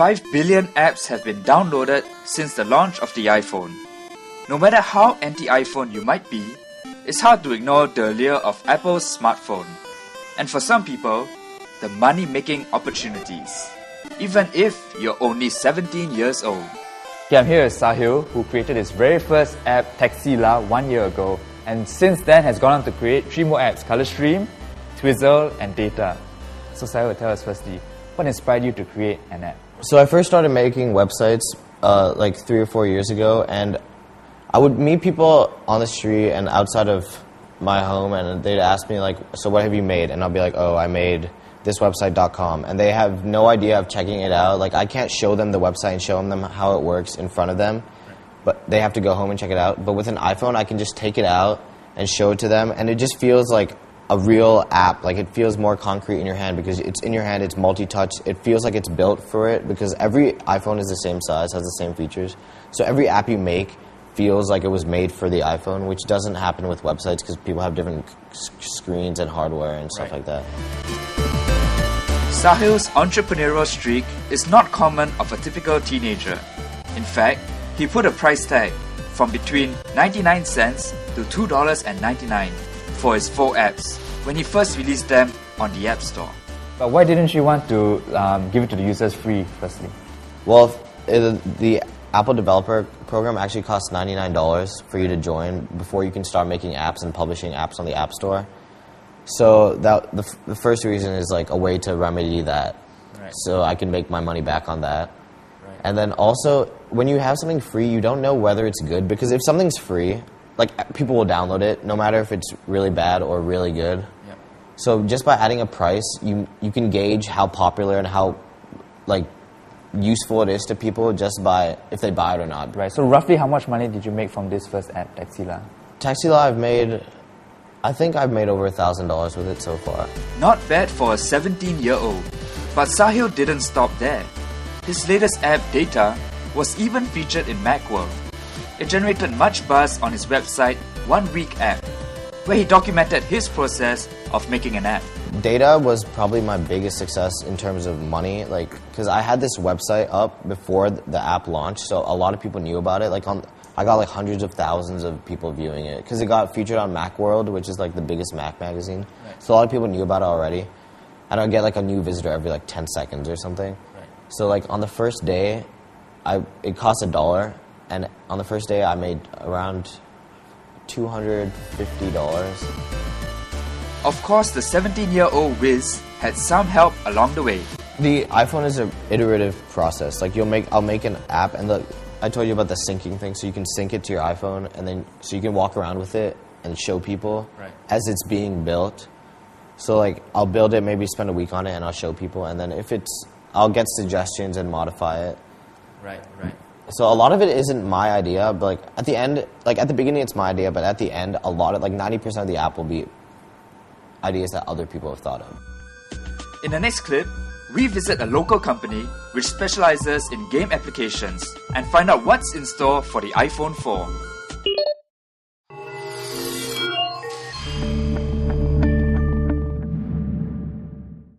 5 billion apps have been downloaded since the launch of the iPhone. No matter how anti-iPhone you might be, it's hard to ignore the allure of Apple's smartphone. And for some people, the money-making opportunities, even if you're only 17 years old. Okay, I'm here with Sahil, who created his very first app, Taxila, 1 year ago, and since then has gone on to create 3 more apps, ColorStream, Twizzle, and Dayta. So Sahil, tell us firstly, what inspired you to create an app? So I first started making websites like 3 or 4 years ago, and I would meet people on the street and outside of my home, and they'd ask me like, so what have you made? And I'll be like, oh, I made this website.com, and they have no idea of checking it out. Like, I can't show them the website and show them how it works in front of them, but they have to go home and check it out. But with an iPhone, I can just take it out and show it to them, and it just feels like a real app. Like, it feels more concrete in your hand because it's in your hand, it's multi-touch. It feels like it's built for it because every iPhone is the same size, has the same features. So every app you make feels like it was made for the iPhone, which doesn't happen with websites because people have different screens and hardware and stuff like that. Sahil's entrepreneurial streak is not common of a typical teenager. In fact, he put a price tag from between 99 cents to $2.99 for his 4 apps when he first released them on the App Store. But why didn't you want to give it to the users free, firstly? Well, the Apple Developer Program actually costs $99 for you to join before you can start making apps and publishing apps on the App Store. So the first reason is like a way to remedy that, so I can make my money back on that. And then also, when you have something free, you don't know whether it's good, because if something's free, like, people will download it, no matter if it's really bad or really good. So just by adding a price, you can gauge how popular and how like useful it is to people just by if they buy it or not. Right. So roughly, how much money did you make from this first app, Taxila? Taxila, I think I've made over $1,000 with it so far. Not bad for a 17-year-old. But Sahil didn't stop there. His latest app, Dayta, was even featured in Macworld. It generated much buzz on his website, 1 Week App, where he documented his process of making an app. Dayta was probably my biggest success in terms of money, like, because I had this website up before the app launched, so a lot of people knew about it. Like, I got like hundreds of thousands of people viewing it because it got featured on Macworld, which is like the biggest Mac magazine. So a lot of people knew about it already, and I'd get like a new visitor every like 10 seconds or something. So like on the first day, it cost $1, and on the first day I made around $250. Of course, the 17-year-old Wiz had some help along the way. The iPhone is an iterative process. Like, I'll make an app, and I told you about the syncing thing, so you can sync it to your iPhone, and then so you can walk around with it and show people as it's being built. So like, I'll build it, maybe spend a week on it, and I'll show people, and then I'll get suggestions and modify it. So a lot of it isn't my idea, but like at the end, like at the beginning it's my idea, but at the end, a lot of, like 90% of the app will be ideas that other people have thought of. In the next clip, we visit a local company which specializes in game applications and find out what's in store for the iPhone 4.